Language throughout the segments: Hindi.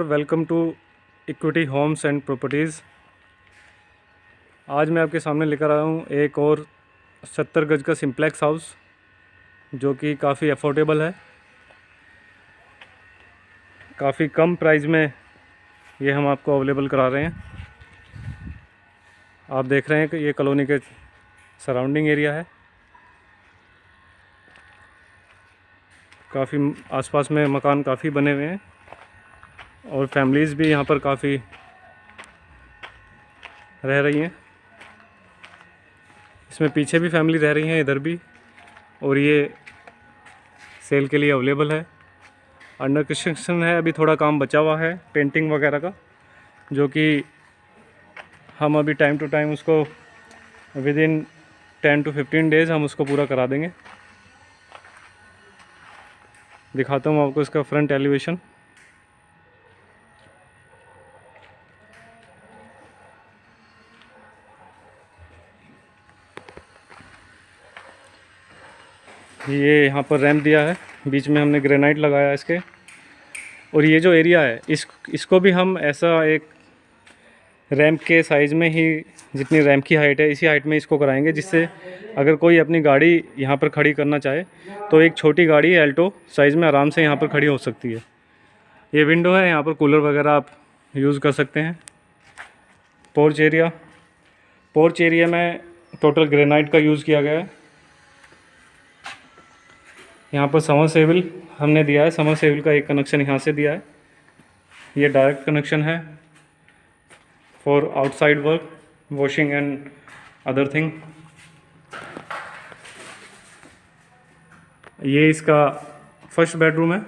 नमस्कार, welcome to Equity Homes and Properties. आज मैं आपके सामने लेकर आया हूँ एक और 70 गज का सिंप्लेक्स हाउस जो कि काफ़ी अफोर्डेबल है। काफ़ी कम प्राइस में ये हम आपको अवेलेबल करा रहे हैं। आप देख रहे हैं कि ये कॉलोनी के सराउंडिंग एरिया है। काफ़ी आसपास में मकान काफ़ी बने हुए हैं और फैमिलीज़ भी यहाँ पर काफ़ी रह रही हैं। इसमें पीछे भी फैमिली रह रही हैं, इधर भी, और ये सेल के लिए अवेलेबल है। अंडर कंस्ट्रक्शन है, अभी थोड़ा काम बचा हुआ है पेंटिंग वगैरह का, जो कि हम अभी टाइम टू टाइम उसको विद इन 10 to 15 डेज़ हम उसको पूरा करा देंगे। दिखाता हूँ आपको इसका फ्रंट एलिवेशन। ये यहाँ पर रैंप दिया है, बीच में हमने ग्रेनाइट लगाया इसके। और ये जो एरिया है इसको भी हम ऐसा एक रैंप के साइज़ में ही, जितनी रैंप की हाइट है इसी हाइट में इसको कराएंगे, जिससे अगर कोई अपनी गाड़ी यहाँ पर खड़ी करना चाहे तो एक छोटी गाड़ी एल्टो साइज़ में आराम से यहाँ पर खड़ी हो सकती है। ये विंडो है, यहाँ पर कूलर वगैरह आप यूज़ कर सकते हैं। पोर्च एरिया में टोटल ग्रेनाइट का यूज़ किया गया है। यहाँ पर समरसेबल हमने दिया है, समरसेबल का एक कनेक्शन यहाँ से दिया है। ये डायरेक्ट कनेक्शन है for outside work, washing and other thing. ये इसका फर्स्ट बेडरूम है।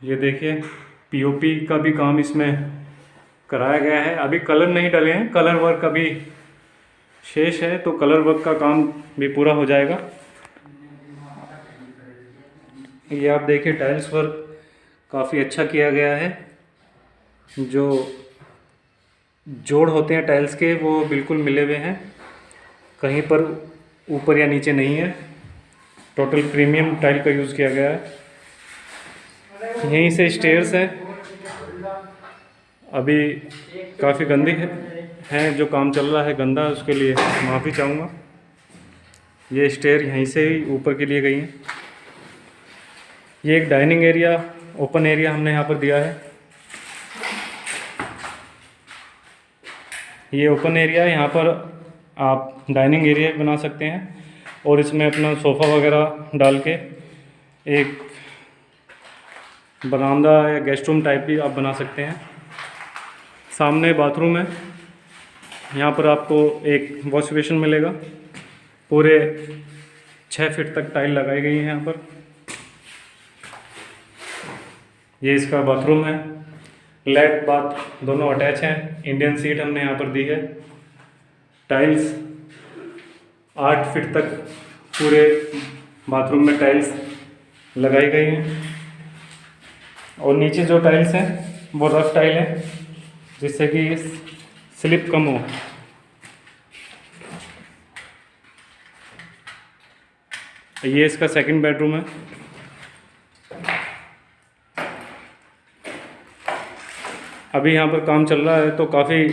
ये देखिए, पीओपी का भी काम इसमें कराया गया है। अभी कलर नहीं डले हैं, कलर वर्क अभी शेष है, तो कलर वर्क का काम भी पूरा हो जाएगा। ये आप देखिए, टाइल्स वर्क काफ़ी अच्छा किया गया है। जो जोड़ होते हैं टाइल्स के वो बिल्कुल मिले हुए हैं, कहीं पर ऊपर या नीचे नहीं है। टोटल प्रीमियम टाइल का यूज़ किया गया है। यहीं से स्टेयर्स हैं, अभी काफ़ी गंदी हैं, जो काम चल रहा है गंदा, उसके लिए माफ़ी चाहूँगा। ये स्टेयर यहीं से ही ऊपर के लिए गई हैं। ये एक डाइनिंग एरिया, ओपन एरिया हमने यहाँ पर दिया है। ये ओपन एरिया है, यहाँ पर आप डाइनिंग एरिया बना सकते हैं और इसमें अपना सोफ़ा वगैरह डाल के एक बरामदा या गेस्ट रूम टाइप भी आप बना सकते हैं। सामने बाथरूम है, यहाँ पर आपको एक वॉश बेसिन मिलेगा। पूरे 6 फीट तक टाइल लगाई गई है यहाँ पर। ये इसका बाथरूम है, लेट बाथ दोनों अटैच हैं। इंडियन सीट हमने यहाँ पर दी है। टाइल्स 8 फीट तक पूरे बाथरूम में टाइल्स लगाई गई हैं। और नीचे जो टाइल्स हैं वो रफ टाइल है, जिससे कि स्लिप कम हो। ये इसका सेकंड बेडरूम है। अभी यहाँ पर काम चल रहा है तो काफ़ी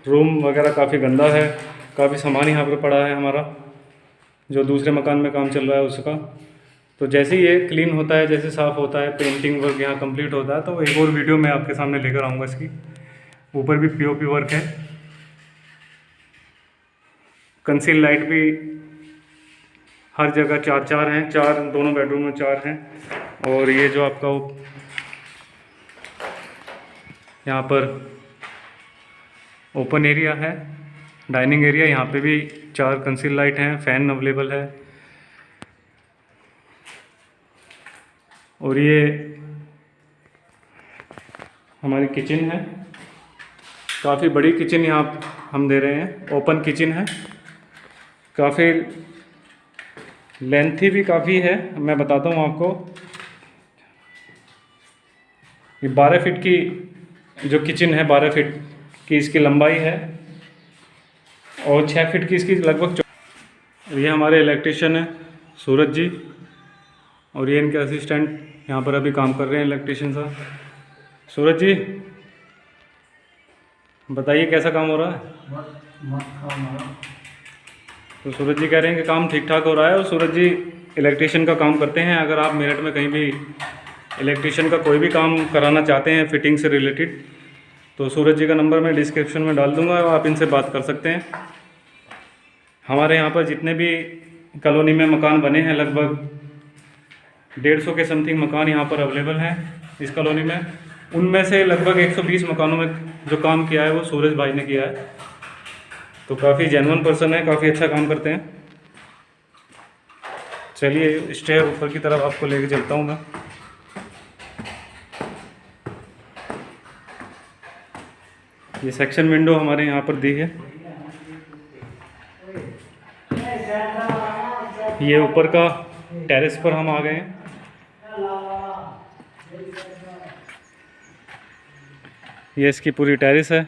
रूम वगैरह काफ़ी गंदा है, काफ़ी सामान यहाँ पर पड़ा है हमारा, जो दूसरे मकान में काम चल रहा है उसका। तो जैसे ही ये क्लीन होता है, जैसे साफ़ होता है, पेंटिंग वर्क यहाँ कंप्लीट होता है, तो एक और वीडियो मैं आपके सामने लेकर आऊँगा इसकी। ऊपर भी पीओपी वर्क है, कंसील लाइट भी हर जगह 4 हैं, 4 दोनों बेडरूम में 4 हैं। और ये जो आपका यहाँ पर ओपन एरिया है, डाइनिंग एरिया, यहाँ पे भी 4 कंसील लाइट हैं, फ़ैन अवेलेबल है। और ये हमारी किचन है, काफ़ी बड़ी किचन यहाँ हम दे रहे हैं। ओपन किचन है, काफ़ी लेंथी भी काफ़ी है। मैं बताता हूँ आपको, ये 12 फीट की जो किचन है 12 फीट की इसकी लंबाई है और 6 फीट की इसकी लगभग ये हमारे इलेक्ट्रिशियन है सूरज जी, और ये इनके असिस्टेंट यहाँ पर अभी काम कर रहे हैं इलेक्ट्रिशियन साहब। सूरज जी बताइए कैसा काम हो रहा है? तो सूरज जी कह रहे हैं कि काम ठीक ठाक हो रहा है, और सूरज जी इलेक्ट्रिशियन का काम करते हैं। अगर आप मेरठ में कहीं भी इलेक्ट्रिशियन का कोई भी काम कराना चाहते हैं फिटिंग से रिलेटेड, तो सूरज जी का नंबर मैं डिस्क्रिप्शन में डाल दूंगा, आप इनसे बात कर सकते हैं। हमारे यहाँ पर जितने भी कॉलोनी में मकान बने हैं लगभग 150 के समथिंग मकान यहाँ पर अवेलेबल हैं इस कॉलोनी में। उनमें से लगभग 120 मकानों में जो काम किया है वो सूरज भाई ने किया है। तो काफ़ी जेन्युइन पर्सन है, काफ़ी अच्छा काम करते हैं। चलिए स्टेयर ऊपर की तरफ आपको लेके चलता हूँ मैं। ये सेक्शन विंडो हमारे यहाँ पर दी है। ये ऊपर का टेरेस पर हम आ गए हैं। ये इसकी पूरी टेरेस है।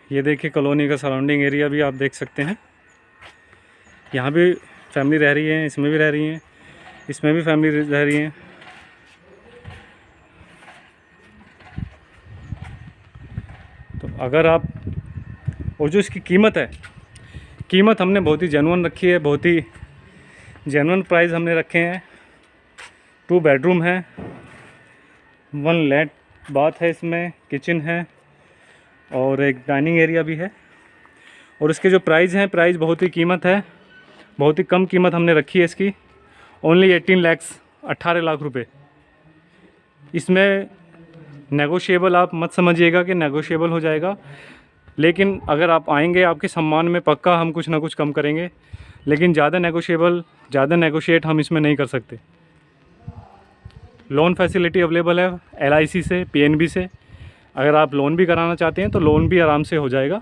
ये देखिए कॉलोनी का सराउंडिंग एरिया भी आप देख सकते हैं। यहाँ भी फैमिली रह रही है, इसमें भी रह रही हैं, इसमें भी फैमिली रह रही हैं। तो अगर आप, और जो इसकी कीमत है, कीमत हमने बहुत ही जेन्युइन रखी है, बहुत ही जेन्युइन प्राइस हमने रखे हैं। 2 बेडरूम है, 1 लेट बाथ है, इसमें किचन है और एक डाइनिंग एरिया भी है। और इसके जो प्राइस हैं, प्राइस बहुत ही कीमत है, बहुत ही कम कीमत हमने रखी है इसकी। ओनली 18 लाख रुपए। इसमें नेगोशिएबल आप मत समझिएगा कि नेगोशिएबल हो जाएगा, लेकिन अगर आप आएंगे आपके सम्मान में पक्का हम कुछ ना कुछ कम करेंगे, लेकिन ज़्यादा नेगोशिएट हम इसमें नहीं कर सकते। लोन फैसिलिटी अवेलेबल है LIC से, PNB से। अगर आप लोन भी कराना चाहते हैं तो लोन भी आराम से हो जाएगा।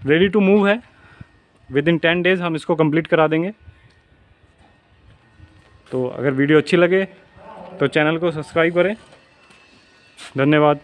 रेडी टू मूव है, विदिन 10 डेज़ हम इसको कंप्लीट करा देंगे। तो अगर वीडियो अच्छी लगे तो चैनल को सब्सक्राइब करें। धन्यवाद।